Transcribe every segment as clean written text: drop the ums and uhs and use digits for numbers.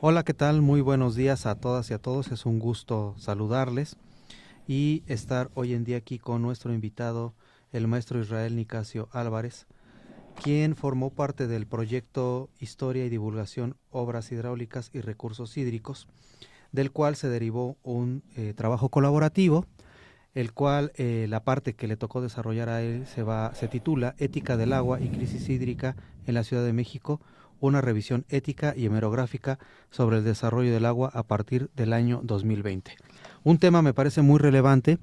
Hola, ¿qué tal? Muy buenos días a todas y a todos. Es un gusto saludarles y estar hoy en día aquí con nuestro invitado, el maestro Israel Nicasio Álvarez, quien formó parte del proyecto Historia y Divulgación, Obras Hidráulicas y Recursos Hídricos, del cual se derivó un trabajo colaborativo, el cual la parte que le tocó desarrollar a él se titula Ética del agua y crisis hídrica en la Ciudad de México, una revisión ética y hemerográfica sobre el desarrollo del agua a partir del año 2020. Un tema me parece muy relevante,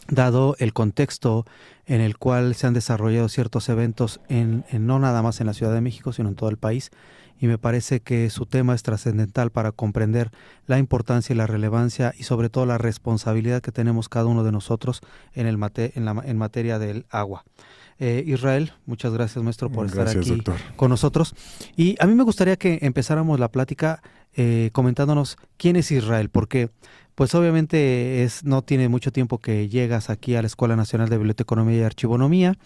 dado el contexto en el cual se han desarrollado ciertos eventos no nada más en la Ciudad de México, sino en todo el país, y me parece que su tema es trascendental para comprender la importancia y la relevancia y sobre todo la responsabilidad que tenemos cada uno de nosotros en materia del agua. Israel, muchas gracias, maestro, por estar Gracias, aquí doctor. con nosotros. Y a mí me gustaría que empezáramos la plática comentándonos quién es Israel, porque pues obviamente no tiene mucho tiempo que llegas aquí a la Escuela Nacional de Biblioteconomía y Archivonomía.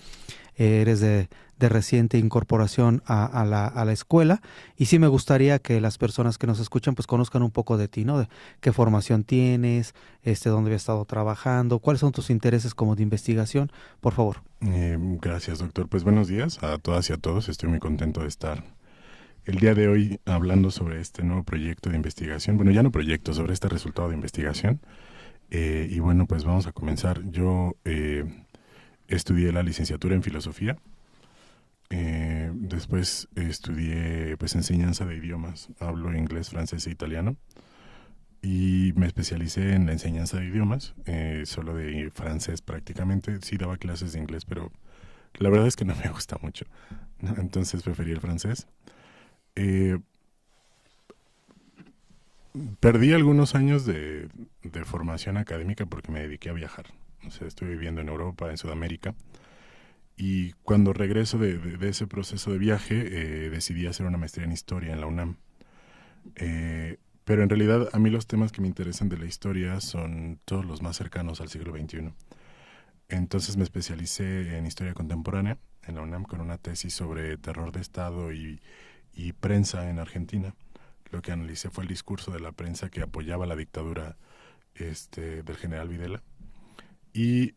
Eres de reciente incorporación a la escuela, y sí me gustaría que las personas que nos escuchan pues conozcan un poco de ti, ¿no? De qué formación tienes, dónde habías estado trabajando, cuáles son tus intereses como de investigación, por favor. Gracias, doctor. Pues buenos días a todas y a todos. Estoy muy contento de estar el día de hoy hablando sobre este nuevo proyecto de investigación. Bueno, ya no proyecto, sobre este resultado de investigación. Y bueno, pues vamos a comenzar. Yo estudié la licenciatura en filosofía. Después estudié pues enseñanza de idiomas. Hablo inglés, francés e italiano. Y me especialicé en la enseñanza de idiomas, solo de francés prácticamente. Sí daba clases de inglés, pero la verdad es que no me gusta mucho, ¿no? Entonces preferí el francés. Eh, Perdí algunos años de formación académica porque me dediqué a viajar. O sea, estuve viviendo en Europa, en Sudamérica. Y cuando regreso de ese proceso de viaje, decidí hacer una maestría en historia en la UNAM. Pero en realidad a mí los temas que me interesan de la historia son todos los más cercanos al siglo XXI. Entonces me especialicé en historia contemporánea en la UNAM con una tesis sobre terror de Estado y prensa en Argentina. Lo que analicé fue el discurso de la prensa que apoyaba la dictadura del general Videla. Y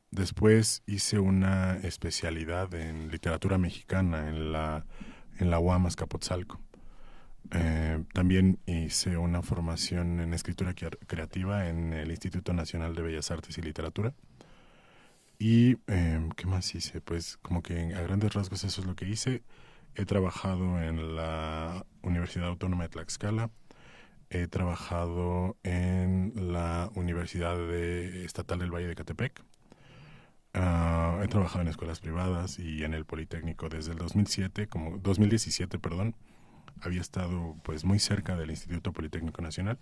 después hice una especialidad en literatura mexicana en la UAM Azcapotzalco. También hice una formación en escritura creativa en el Instituto Nacional de Bellas Artes y Literatura. Y ¿qué más hice? Pues como que a grandes rasgos eso es lo que hice. He trabajado en la Universidad Autónoma de Tlaxcala. He trabajado en la Universidad Estatal del Valle de Catepec. He trabajado en escuelas privadas y en el Politécnico desde el 2017, perdón. Había estado pues muy cerca del Instituto Politécnico Nacional.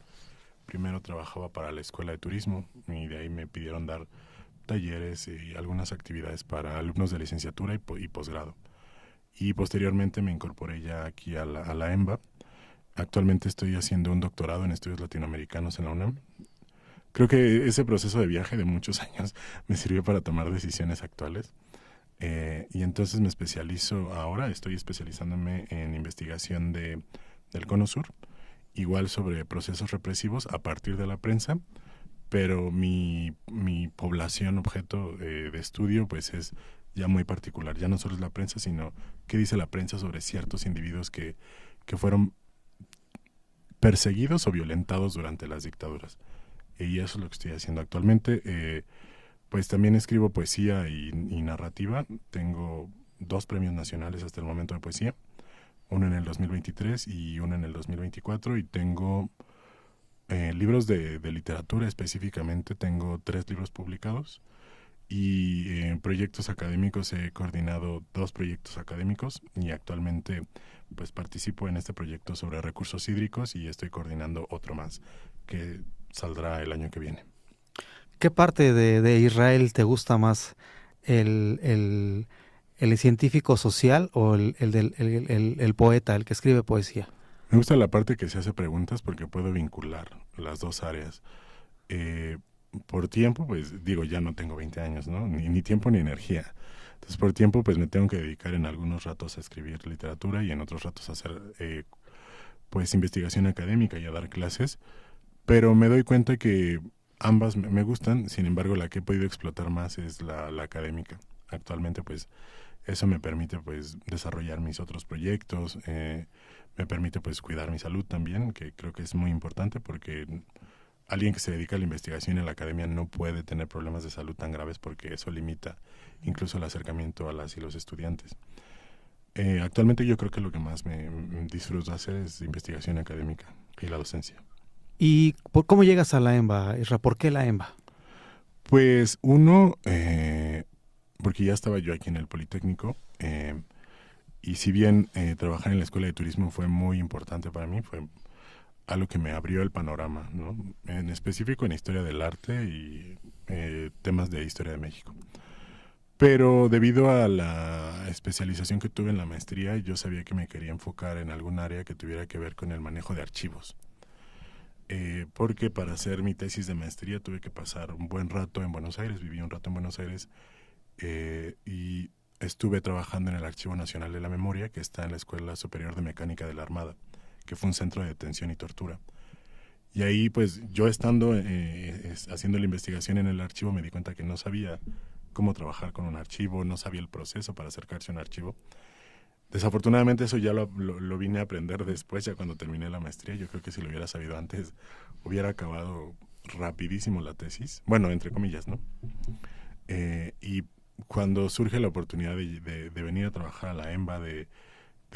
Primero trabajaba para la Escuela de Turismo y de ahí me pidieron dar talleres y algunas actividades para alumnos de licenciatura y posgrado. Y posteriormente me incorporé ya aquí a la EMBA. Actualmente estoy haciendo un doctorado en estudios latinoamericanos en la UNAM. Creo que ese proceso de viaje de muchos años me sirvió para tomar decisiones actuales. Y entonces estoy especializándome en investigación del Cono Sur, igual sobre procesos represivos a partir de la prensa, pero mi población objeto de estudio pues es ya muy particular. Ya no solo es la prensa, sino qué dice la prensa sobre ciertos individuos que fueron perseguidos o violentados durante las dictaduras. Y eso es lo que estoy haciendo actualmente. Pues también escribo poesía y narrativa. Tengo 2 premios nacionales hasta el momento de poesía, uno en el 2023 y uno en el 2024, y tengo libros de literatura específicamente. Tengo 3 libros publicados y en proyectos académicos he coordinado 2 proyectos académicos y actualmente pues participo en este proyecto sobre recursos hídricos y estoy coordinando otro más que saldrá el año que viene. ¿Qué parte de Israel te gusta más? ¿El científico social o el poeta, el que escribe poesía? Me gusta la parte que se hace preguntas porque puedo vincular las 2 áreas. Eh, por tiempo, pues digo, ya no tengo 20 años, ¿no? Ni tiempo ni energía. Entonces, por tiempo, pues me tengo que dedicar en algunos ratos a escribir literatura y en otros ratos a hacer pues investigación académica y a dar clases, pero me doy cuenta que ambas me gustan. Sin embargo, la que he podido explotar más es la académica. Actualmente pues eso me permite pues desarrollar mis otros proyectos, me permite pues cuidar mi salud también, que creo que es muy importante porque alguien que se dedica a la investigación en la academia no puede tener problemas de salud tan graves porque eso limita incluso el acercamiento a las y los estudiantes. Actualmente yo creo que lo que más me disfruto hacer es investigación académica y la docencia. ¿Y cómo llegas a la EMBA, Isra? ¿Por qué la EMBA? Pues uno, porque ya estaba yo aquí en el Politécnico, y si bien trabajar en la Escuela de Turismo fue muy importante para mí, fue algo que me abrió el panorama, ¿no? En específico en historia del arte y temas de historia de México. Pero debido a la especialización que tuve en la maestría, yo sabía que me quería enfocar en algún área que tuviera que ver con el manejo de archivos. Porque para hacer mi tesis de maestría tuve que pasar un buen rato en Buenos Aires, viví un rato en Buenos Aires, y estuve trabajando en el Archivo Nacional de la Memoria, que está en la Escuela Superior de Mecánica de la Armada, que fue un centro de detención y tortura. Y ahí, pues, yo estando haciendo la investigación en el archivo, me di cuenta que no sabía cómo trabajar con un archivo, no sabía el proceso para acercarse a un archivo. Desafortunadamente eso ya lo vine a aprender después, ya cuando terminé la maestría. Yo creo que si lo hubiera sabido antes, hubiera acabado rapidísimo la tesis. Bueno, entre comillas, ¿no? Y cuando surge la oportunidad de venir a trabajar a la EMBA, de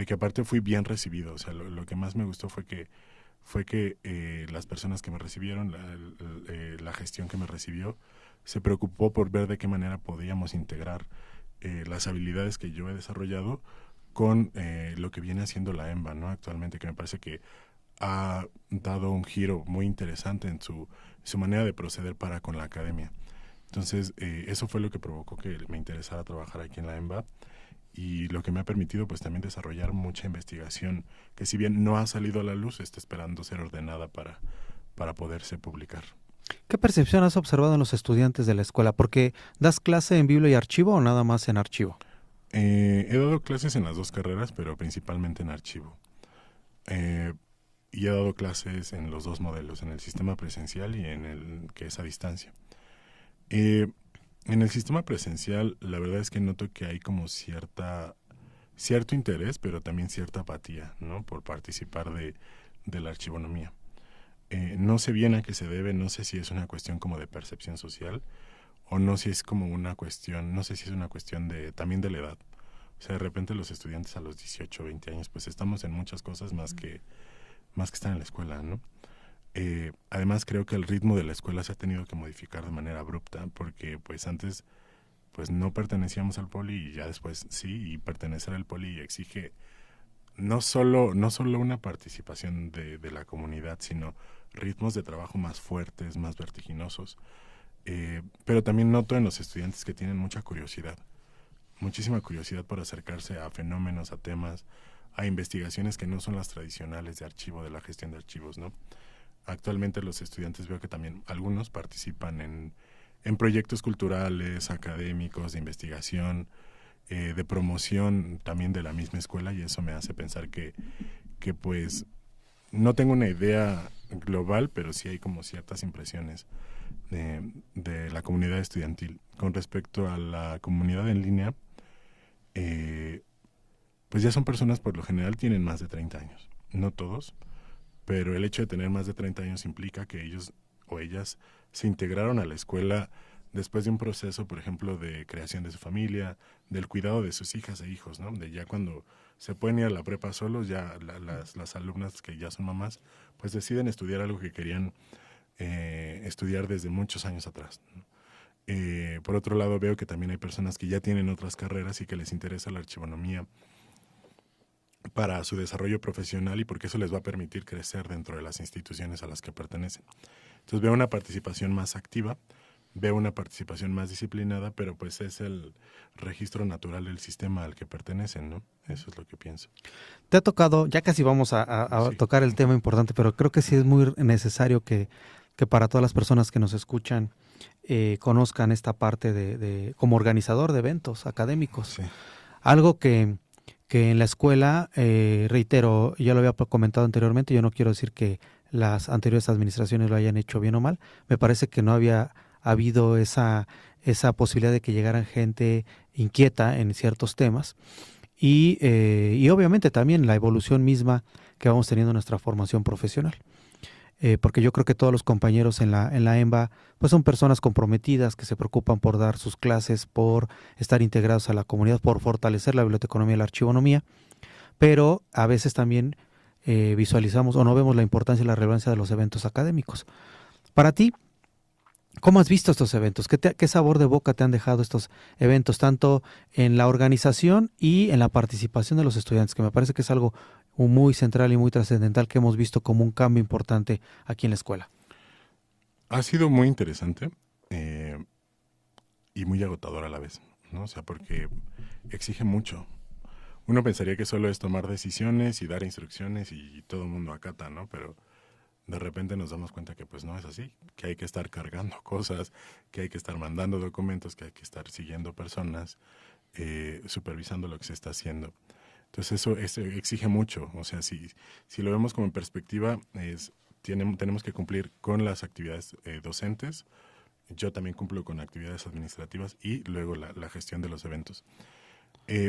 que aparte fui bien recibido. O sea, lo que más me gustó fue que las personas que me recibieron, la gestión que me recibió, se preocupó por ver de qué manera podíamos integrar las habilidades que yo he desarrollado con lo que viene haciendo la EMBA, ¿no? Actualmente, que me parece que ha dado un giro muy interesante en su manera de proceder para con la academia. Entonces, eso fue lo que provocó que me interesara trabajar aquí en la EMBA, y lo que me ha permitido pues también desarrollar mucha investigación que, si bien no ha salido a la luz, está esperando ser ordenada para poderse publicar. ¿Qué percepción has observado en los estudiantes de la escuela? Porque ¿das clase en Biblia y Archivo o nada más en Archivo? He dado clases en las dos carreras, pero principalmente en Archivo. Y he dado clases en los dos modelos, en el sistema presencial y en el que es a distancia. En el sistema presencial, la verdad es que noto que hay como cierto interés, pero también cierta apatía, ¿no? Por participar de la archivonomía. No sé bien a qué se debe, no sé si es una cuestión como de percepción social, o no si es como una cuestión, no sé si es una cuestión también de la edad. O sea, de repente los estudiantes a los 18 o 20 años, pues estamos en muchas cosas más que estar en la escuela, ¿no? Además, creo que el ritmo de la escuela se ha tenido que modificar de manera abrupta, porque pues antes pues no pertenecíamos al poli, y ya después sí, y pertenecer al poli exige no solo una participación de la comunidad, sino ritmos de trabajo más fuertes, más vertiginosos. Pero también noto en los estudiantes que tienen mucha curiosidad, muchísima curiosidad por acercarse a fenómenos, a temas, a investigaciones que no son las tradicionales de archivo, de la gestión de archivos, ¿no? Actualmente los estudiantes, veo que también algunos participan en proyectos culturales, académicos, de investigación, de promoción también de la misma escuela, y eso me hace pensar que pues no tengo una idea global, pero sí hay como ciertas impresiones de la comunidad estudiantil. Con respecto a la comunidad en línea, pues ya son personas, por lo general tienen más de 30 años, no todos, pero el hecho de tener más de 30 años implica que ellos o ellas se integraron a la escuela después de un proceso, por ejemplo, de creación de su familia, del cuidado de sus hijas e hijos, ¿no? De ya cuando se pueden ir a la prepa solos, ya las alumnas que ya son mamás, pues deciden estudiar algo que querían estudiar desde muchos años atrás, ¿no? Por otro lado, veo que también hay personas que ya tienen otras carreras y que les interesa la archivonomía para su desarrollo profesional, y porque eso les va a permitir crecer dentro de las instituciones a las que pertenecen. Entonces veo una participación más activa, veo una participación más disciplinada, pero pues es el registro natural del sistema al que pertenecen, ¿no? Eso es lo que pienso. Te ha tocado, ya casi vamos a Sí. tocar el tema importante, pero creo que sí es muy necesario que para todas las personas que nos escuchan conozcan esta parte de como organizador de eventos académicos. Sí. Algo que que en la escuela, reitero, ya lo había comentado anteriormente, yo no quiero decir que las anteriores administraciones lo hayan hecho bien o mal, me parece que no había habido esa posibilidad de que llegaran gente inquieta en ciertos temas y obviamente también la evolución misma que vamos teniendo en nuestra formación profesional. Porque yo creo que todos los compañeros en la EMBA pues son personas comprometidas que se preocupan por dar sus clases, por estar integrados a la comunidad, por fortalecer la biblioteconomía y la archivonomía, pero a veces también visualizamos o no vemos la importancia y la relevancia de los eventos académicos. Para ti, ¿cómo has visto estos eventos? ¿Qué sabor de boca te han dejado estos eventos, tanto en la organización y en la participación de los estudiantes? Que me parece que es algo muy central y muy trascendental que hemos visto como un cambio importante aquí en la escuela. Ha sido muy interesante y muy agotador a la vez, ¿no? O sea, porque exige mucho. Uno pensaría que solo es tomar decisiones y dar instrucciones y todo el mundo acata, ¿no? Pero de repente nos damos cuenta que pues no es así, que hay que estar cargando cosas, que hay que estar mandando documentos, que hay que estar siguiendo personas, supervisando lo que se está haciendo. Entonces eso exige mucho, o sea, si lo vemos como en perspectiva, tenemos que cumplir con las actividades docentes, yo también cumplo con actividades administrativas y luego la gestión de los eventos.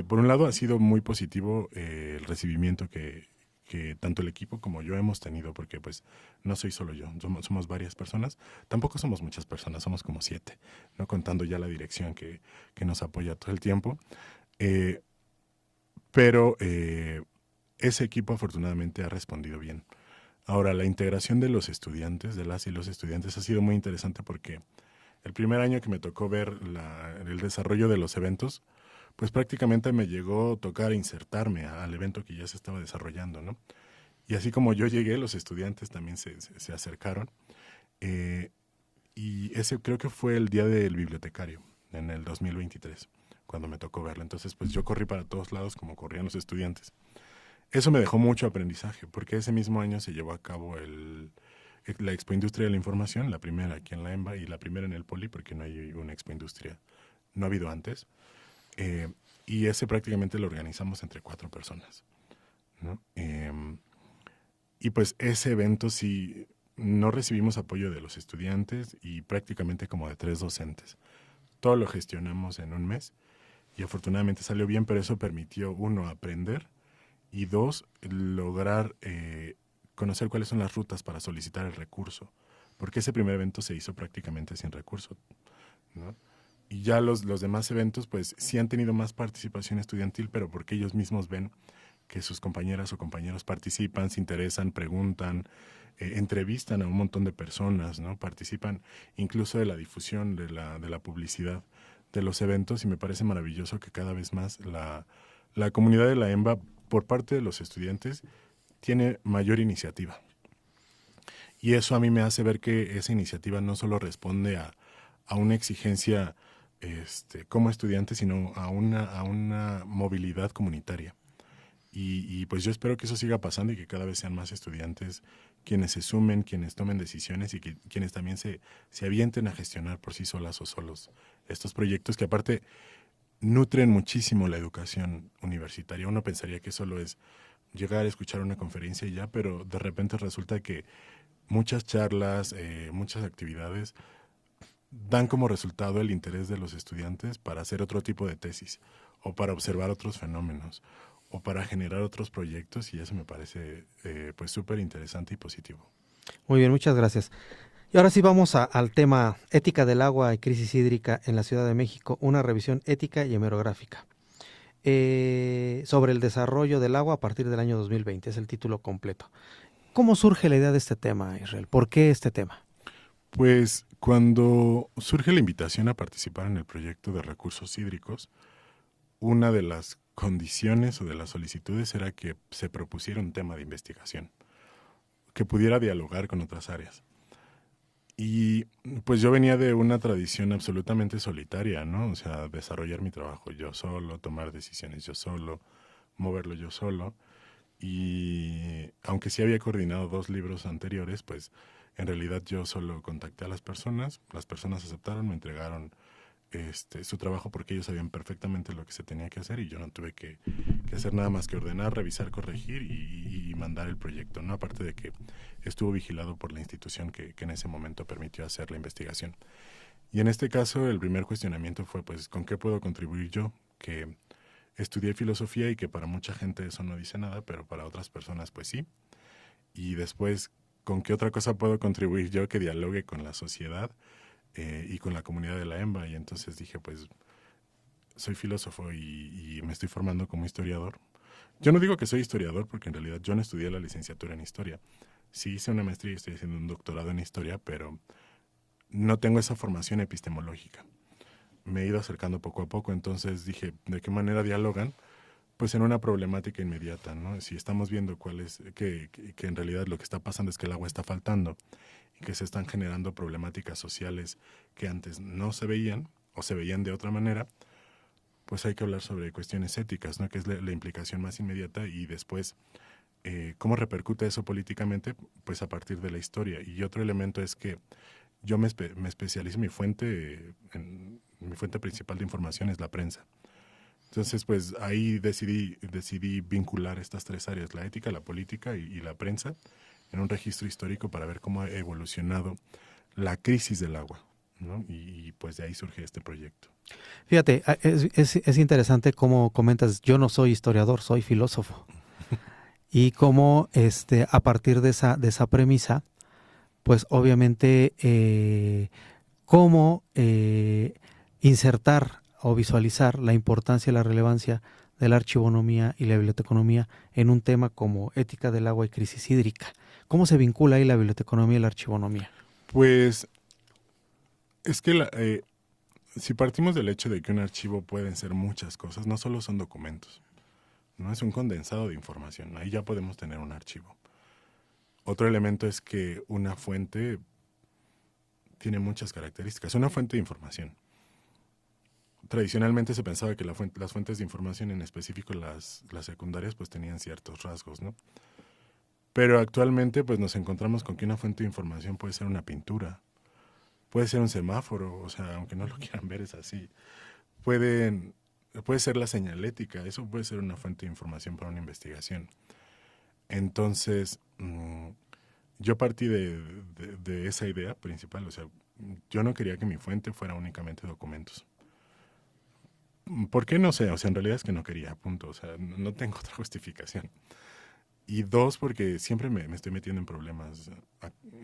Por un lado ha sido muy positivo el recibimiento que tanto el equipo como yo hemos tenido, porque pues no soy solo yo, somos varias personas, tampoco somos muchas personas, somos como 7, no contando ya la dirección que nos apoya todo el tiempo, eh, pero ese equipo afortunadamente ha respondido bien. Ahora, la integración de los estudiantes, de las y los estudiantes, ha sido muy interesante porque el primer año que me tocó ver el desarrollo de los eventos, pues prácticamente me llegó a tocar insertarme al evento que ya se estaba desarrollando, ¿no? Y así como yo llegué, los estudiantes también se acercaron. eh, y ese creo que fue el día del bibliotecario, en el 2023, cuando me tocó verlo. Entonces, pues yo corrí para todos lados como corrían los estudiantes. Eso me dejó mucho aprendizaje, porque ese mismo año se llevó a cabo la Expo Industria de la Información, la primera aquí en la EMBA y la primera en el Poli, porque no hay una Expo Industria, no ha habido antes. Eh, y ese prácticamente lo organizamos entre 4 personas, ¿no? Y pues ese evento sí no recibimos apoyo de los estudiantes y prácticamente como de 3 docentes. Todo lo gestionamos en un mes y afortunadamente salió bien, pero eso permitió, uno, aprender y dos, lograr conocer cuáles son las rutas para solicitar el recurso, porque ese primer evento se hizo prácticamente sin recurso, ¿no? Y ya los demás eventos, pues sí han tenido más participación estudiantil, pero porque ellos mismos ven que sus compañeras o compañeros participan, se interesan, preguntan, entrevistan a un montón de personas, ¿no? Participan incluso de la difusión, de la publicidad de los eventos y me parece maravilloso que cada vez más la comunidad de la EMBA, por parte de los estudiantes, tiene mayor iniciativa. Y eso a mí me hace ver que esa iniciativa no solo responde a una exigencia como estudiante, sino a una movilidad comunitaria. Y pues yo espero que eso siga pasando y que cada vez sean más estudiantes quienes se sumen, quienes tomen decisiones y quienes también se avienten a gestionar por sí solas o solos estos proyectos que aparte nutren muchísimo la educación universitaria. Uno pensaría que solo es llegar a escuchar una conferencia y ya, pero de repente resulta que muchas charlas, muchas actividades dan como resultado el interés de los estudiantes para hacer otro tipo de tesis o para observar otros fenómenos o para generar otros proyectos y eso me parece pues súper interesante y positivo. Muy bien, muchas gracias. Y ahora sí vamos al tema ética del agua y crisis hídrica en la Ciudad de México, una revisión ética y hemerográfica. Sobre el desarrollo del agua a partir del año 2020, es el título completo. ¿Cómo surge la idea de este tema, Israel? ¿Por qué este tema? Pues cuando surge la invitación a participar en el proyecto de recursos hídricos, una de las condiciones o de las solicitudes era que se propusiera un tema de investigación, que pudiera dialogar con otras áreas. Y pues yo venía de una tradición absolutamente solitaria, ¿no? O sea, desarrollar mi trabajo yo solo, tomar decisiones yo solo, moverlo yo solo. Y aunque sí había coordinado 2 libros anteriores, pues en realidad yo solo contacté a las personas aceptaron, me entregaron su trabajo porque ellos sabían perfectamente lo que se tenía que hacer y yo no tuve que hacer nada más que ordenar, revisar, corregir y mandar el proyecto, ¿no? Aparte de que estuvo vigilado por la institución que en ese momento permitió hacer la investigación. Y en este caso el primer cuestionamiento fue, pues, ¿con qué puedo contribuir yo? Que estudié filosofía y que para mucha gente eso no dice nada, pero para otras personas pues sí. Y después, ¿con qué otra cosa puedo contribuir yo que dialogue con la sociedad y con la comunidad de la EMBA? Y entonces dije, pues soy filósofo y me estoy formando como historiador. Yo no digo que soy historiador porque en realidad yo no estudié la licenciatura en historia. Sí hice una maestría y estoy haciendo un doctorado en historia, pero no tengo esa formación epistemológica. Me he ido acercando poco a poco, entonces dije, ¿de qué manera dialogan? Pues en una problemática inmediata, ¿no? Si estamos viendo cuál es, que en realidad lo que está pasando es que el agua está faltando y que se están generando problemáticas sociales que antes no se veían o se veían de otra manera, pues hay que hablar sobre cuestiones éticas, ¿no? Que es la implicación más inmediata y después cómo repercute eso políticamente, pues a partir de la historia. Y otro elemento es que yo me especializo, mi fuente principal de información es la prensa. Entonces, pues ahí decidí vincular estas tres áreas, la ética, la política y la prensa, en un registro histórico para ver cómo ha evolucionado la crisis del agua, ¿no? Y pues de ahí surge este proyecto. Fíjate, es interesante cómo comentas, yo no soy historiador, soy filósofo. Y cómo a partir de esa premisa, pues obviamente cómo insertar o visualizar la importancia y la relevancia de la archivonomía y la biblioteconomía en un tema como ética del agua y crisis hídrica. ¿Cómo se vincula ahí la biblioteconomía y la archivonomía? Pues es que si partimos del hecho de que un archivo pueden ser muchas cosas, no solo son documentos, no es un condensado de información, ahí ya podemos tener un archivo. Otro elemento es que una fuente tiene muchas características, una fuente de información. Tradicionalmente se pensaba que las fuentes de información, en específico las secundarias, pues tenían ciertos rasgos, ¿no? Pero actualmente pues nos encontramos con que una fuente de información puede ser una pintura, puede ser un semáforo, o sea, aunque no lo quieran ver es así. Puede ser la señalética, eso puede ser una fuente de información para una investigación. Entonces, yo partí de esa idea principal, o sea, yo no quería que mi fuente fuera únicamente documentos. ¿Por qué? No sé, o sea, en realidad es que no quería, punto, o sea, no tengo otra justificación. Y dos, porque siempre me estoy metiendo en problemas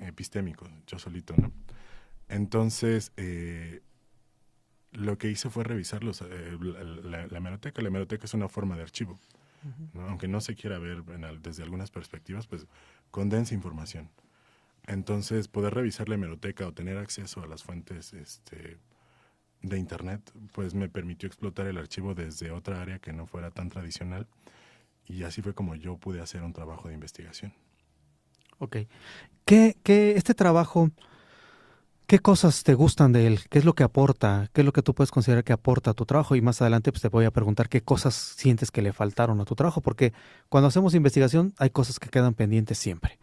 epistémicos, yo solito, ¿no? Entonces, lo que hice fue revisar la hemeroteca. La hemeroteca es una forma de archivo, ¿no? Aunque no se quiera ver desde algunas perspectivas, pues condensa información. Entonces, poder revisar la hemeroteca o tener acceso a las fuentes de Internet, pues me permitió explotar el archivo desde otra área que no fuera tan tradicional. Y así fue como yo pude hacer un trabajo de investigación. Ok. ¿Qué este trabajo, qué cosas te gustan de él? ¿Qué es lo que aporta? ¿Qué es lo que tú puedes considerar que aporta a tu trabajo? Y más adelante pues te voy a preguntar qué cosas sientes que le faltaron a tu trabajo, porque cuando hacemos investigación hay cosas que quedan pendientes siempre.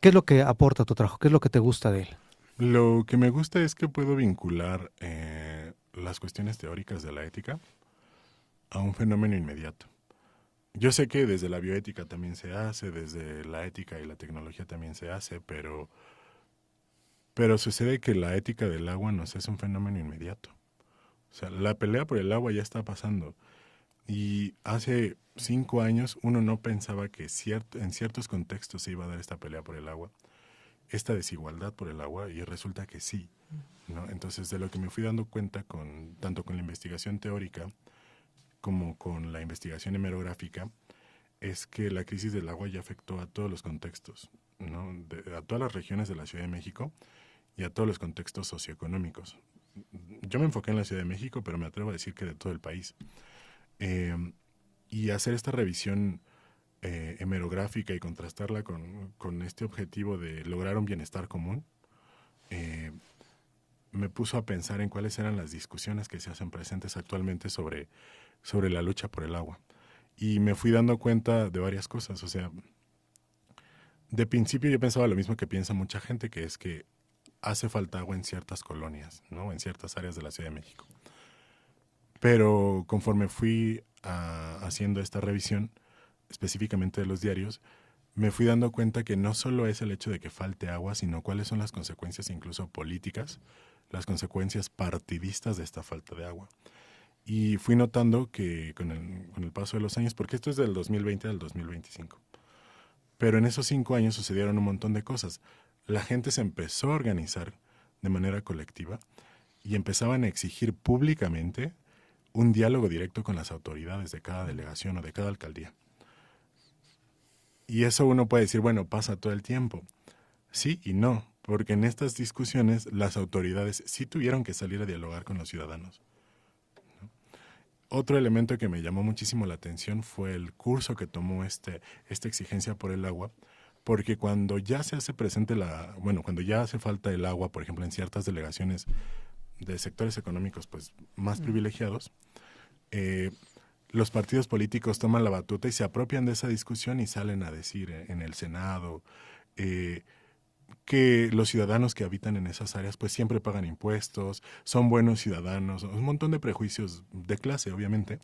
¿Qué es lo que aporta a tu trabajo? ¿Qué es lo que te gusta de él? Lo que me gusta es que puedo vincular las cuestiones teóricas de la ética a un fenómeno inmediato. Yo sé que desde la bioética también se hace, desde la ética y la tecnología también se hace, pero sucede que la ética del agua nos es un fenómeno inmediato. O sea, la pelea por el agua ya está pasando. Y hace 5 años uno no pensaba que en ciertos contextos se iba a dar esta pelea por el agua, esta desigualdad por el agua, y resulta que sí, ¿no? Entonces, de lo que me fui dando cuenta tanto con la investigación teórica como con la investigación hemerográfica, es que la crisis del agua ya afectó a todos los contextos, ¿no? A todas las regiones de la Ciudad de México y a todos los contextos socioeconómicos. Yo me enfoqué en la Ciudad de México, pero me atrevo a decir que de todo el país. Eh, y hacer esta revisión hemerográfica y contrastarla con este objetivo de lograr un bienestar común, eh, me puso a pensar en cuáles eran las discusiones que se hacen presentes actualmente sobre la lucha por el agua. Y me fui dando cuenta de varias cosas. O sea, de principio yo pensaba lo mismo que piensa mucha gente, que es que hace falta agua en ciertas colonias, ¿no? En ciertas áreas de la Ciudad de México. Pero conforme fui haciendo esta revisión, específicamente de los diarios, me fui dando cuenta que no solo es el hecho de que falte agua, sino cuáles son las consecuencias incluso políticas, las consecuencias partidistas de esta falta de agua. Y fui notando que con el paso de los años, porque esto es del 2020 al 2025, pero en esos 5 años sucedieron un montón de cosas. La gente se empezó a organizar de manera colectiva y empezaban a exigir públicamente un diálogo directo con las autoridades de cada delegación o de cada alcaldía. Y eso uno puede decir, bueno, pasa todo el tiempo. Sí y no, porque en estas discusiones las autoridades sí tuvieron que salir a dialogar con los ciudadanos. Otro elemento que me llamó muchísimo la atención fue el curso que tomó esta exigencia por el agua, porque cuando ya se hace presente cuando ya hace falta el agua, por ejemplo, en ciertas delegaciones de sectores económicos pues más privilegiados, los partidos políticos toman la batuta y se apropian de esa discusión y salen a decir en el Senado que los ciudadanos que habitan en esas áreas pues siempre pagan impuestos, son buenos ciudadanos, un montón de prejuicios de clase, obviamente,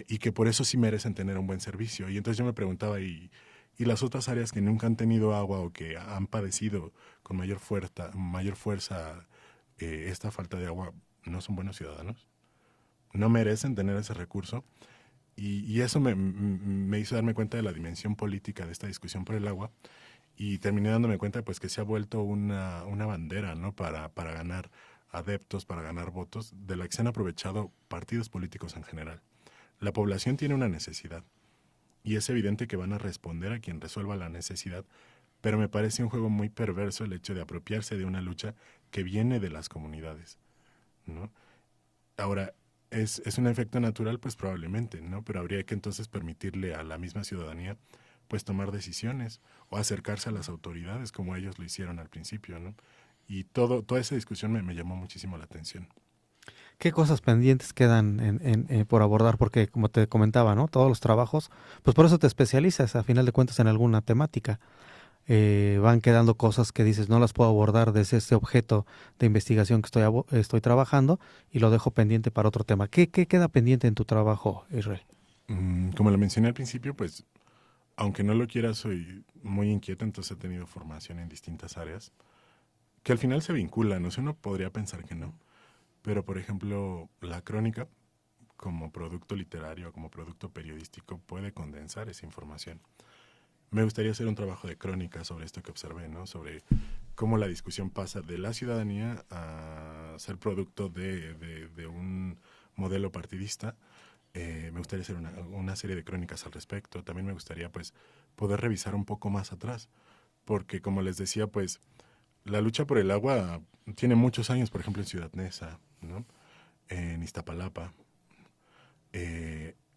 y que por eso sí merecen tener un buen servicio. Y entonces yo me preguntaba, ¿y las otras áreas que nunca han tenido agua o que han padecido con mayor fuerza esta falta de agua, no son buenos ciudadanos? ¿No merecen tener ese recurso? Y eso me hizo darme cuenta de la dimensión política de esta discusión por el agua, y terminé dándome cuenta pues que se ha vuelto una bandera, ¿no? para ganar adeptos, para ganar votos, de la que se han aprovechado partidos políticos en general. La población tiene una necesidad y es evidente que van a responder a quien resuelva la necesidad, pero me parece un juego muy perverso el hecho de apropiarse de una lucha que viene de las comunidades, ¿no? Ahora, ¿es un efecto natural? Pues probablemente, ¿no? Pero habría que entonces permitirle a la misma ciudadanía pues tomar decisiones o acercarse a las autoridades como ellos lo hicieron al principio, ¿no? Y toda esa discusión me llamó muchísimo la atención. ¿Qué cosas pendientes quedan por abordar? Porque, como te comentaba, ¿no? Todos los trabajos, pues por eso te especializas, a final de cuentas, en alguna temática. Van quedando cosas que dices, no las puedo abordar desde este objeto de investigación que estoy trabajando y lo dejo pendiente para otro tema. ¿Qué queda pendiente en tu trabajo, Israel? Como lo mencioné al principio, pues, aunque no lo quiera, soy muy inquieto, entonces he tenido formación en distintas áreas, que al final se vinculan, o sea, uno podría pensar que no. Pero, por ejemplo, la crónica, como producto literario, como producto periodístico, puede condensar esa información. Me gustaría hacer un trabajo de crónica sobre esto que observé, ¿no? Sobre cómo la discusión pasa de la ciudadanía a ser producto de un modelo partidista. Me gustaría hacer una serie de crónicas al respecto. También me gustaría, pues, poder revisar un poco más atrás, porque, como les decía, pues, la lucha por el agua tiene muchos años, por ejemplo, en Ciudad Neza, ¿no? En Iztapalapa.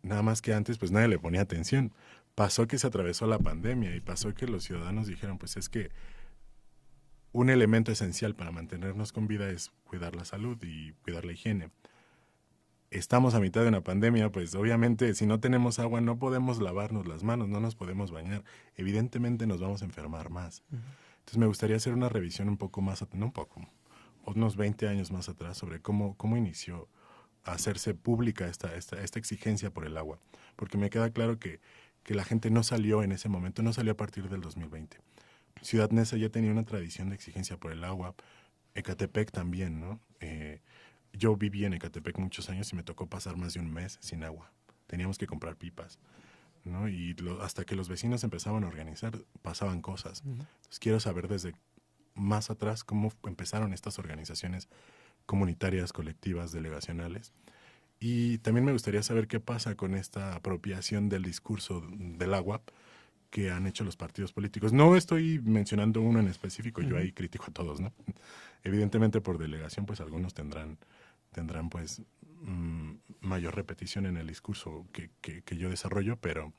Nada más que antes, pues, nadie le ponía atención. Pasó que se atravesó la pandemia y pasó que los ciudadanos dijeron, pues, es que un elemento esencial para mantenernos con vida es cuidar la salud y cuidar la higiene. Estamos a mitad de una pandemia, pues obviamente si no tenemos agua no podemos lavarnos las manos, no nos podemos bañar. Evidentemente nos vamos a enfermar más. Entonces me gustaría hacer una revisión un poco más, no un poco, unos 20 años más atrás sobre cómo inició a hacerse pública esta exigencia por el agua. Porque me queda claro que la gente no salió en ese momento, no salió a partir del 2020. Ciudad Neza ya tenía una tradición de exigencia por el agua, Ecatepec también, ¿no? Yo viví en Ecatepec muchos años y me tocó pasar más de un mes sin agua. Teníamos que comprar pipas, ¿no? Y hasta que los vecinos empezaban a organizar, pasaban cosas. Entonces, quiero saber desde más atrás cómo empezaron estas organizaciones comunitarias, colectivas, delegacionales. Y también me gustaría saber qué pasa con esta apropiación del discurso del agua que han hecho los partidos políticos. No estoy mencionando uno en específico, yo ahí critico a todos, ¿no? Evidentemente por delegación, pues algunos tendrán pues mayor repetición en el discurso que yo desarrollo, pero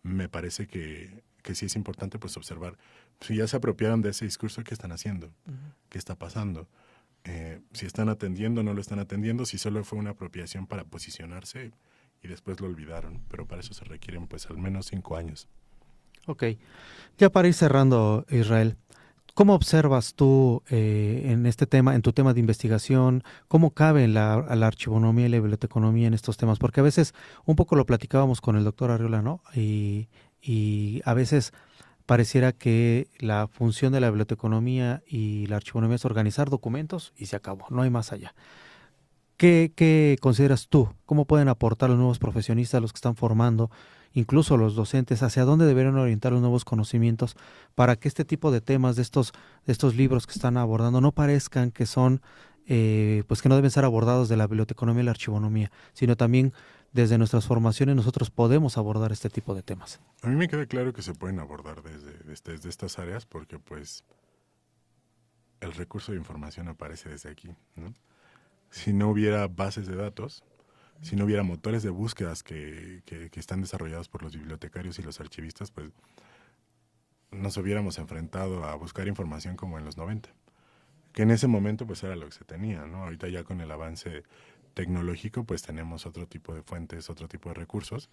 me parece que sí es importante pues observar si ya se apropiaron de ese discurso, qué están haciendo, qué está pasando, si están atendiendo o no lo están atendiendo, si solo fue una apropiación para posicionarse y después lo olvidaron, pero para eso se requieren pues al menos 5 años. Ok, ya para ir cerrando, Israel, ¿Cómo observas tú en este tema, en tu tema de investigación, cómo cabe la archivonomía y la biblioteconomía en estos temas? Porque a veces, un poco lo platicábamos con el doctor Arriola, ¿no? Y a veces pareciera que la función de la biblioteconomía y la archivonomía es organizar documentos y se acabó, no hay más allá. ¿Qué consideras tú? ¿Cómo pueden aportar los nuevos profesionistas, los que están formando, incluso los docentes, hacia dónde deberían orientar los nuevos conocimientos para que este tipo de temas, de estos libros que están abordando, no parezcan que son, pues que no deben ser abordados de la biblioteconomía y la archivonomía, sino también desde nuestras formaciones nosotros podemos abordar este tipo de temas? A mí me queda claro que se pueden abordar desde estas áreas porque pues el recurso de información aparece desde aquí, ¿no? Si no hubiera bases de datos, si no hubiera motores de búsquedas que están desarrollados por los bibliotecarios y los archivistas, pues nos hubiéramos enfrentado a buscar información como en los 90, que en ese momento pues era lo que se tenía, ¿no? Ahorita ya con el avance tecnológico pues tenemos otro tipo de fuentes, otro tipo de recursos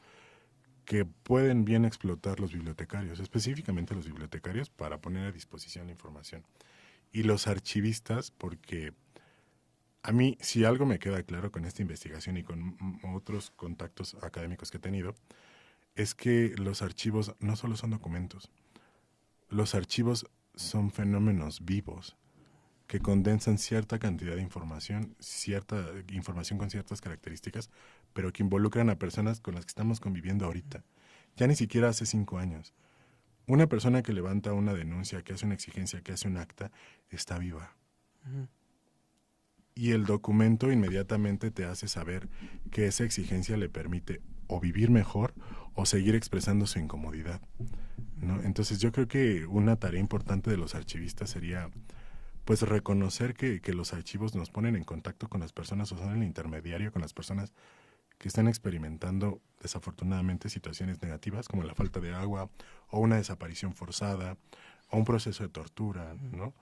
que pueden bien explotar los bibliotecarios, específicamente los bibliotecarios para poner a disposición la información. Y los archivistas, porque a mí, si algo me queda claro con esta investigación y con otros contactos académicos que he tenido, es que los archivos no solo son documentos, los archivos son fenómenos vivos que condensan cierta cantidad de información, cierta información con ciertas características, pero que involucran a personas con las que estamos conviviendo ahorita. Ya ni siquiera hace 5 años. Una persona que levanta una denuncia, que hace una exigencia, que hace un acta, está viva. Uh-huh. Y el documento inmediatamente te hace saber que esa exigencia le permite o vivir mejor o seguir expresando su incomodidad, ¿no? Entonces yo creo que una tarea importante de los archivistas sería pues reconocer que los archivos nos ponen en contacto con las personas o son el intermediario con las personas que están experimentando desafortunadamente situaciones negativas como la falta de agua o una desaparición forzada o un proceso de tortura, ¿no?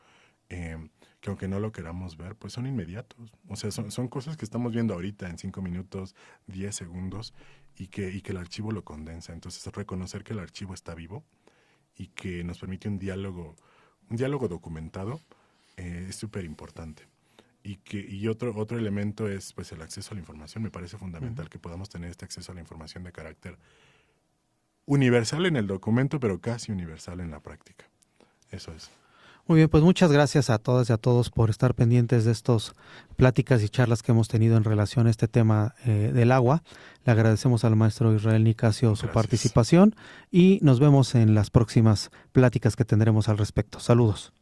Que aunque no lo queramos ver, pues son inmediatos. O sea, son cosas que estamos viendo ahorita en 5 minutos, 10 segundos y que el archivo lo condensa. Entonces reconocer que el archivo está vivo y que nos permite un diálogo documentado es súper importante. Y otro elemento es pues el acceso a la información. Me parece fundamental que podamos tener este acceso a la información de carácter universal en el documento, pero casi universal en la práctica. Eso es. Muy bien, pues muchas gracias a todas y a todos por estar pendientes de estas pláticas y charlas que hemos tenido en relación a este tema del agua. Le agradecemos al maestro Israel Nicasio su participación y nos vemos en las próximas pláticas que tendremos al respecto. Saludos.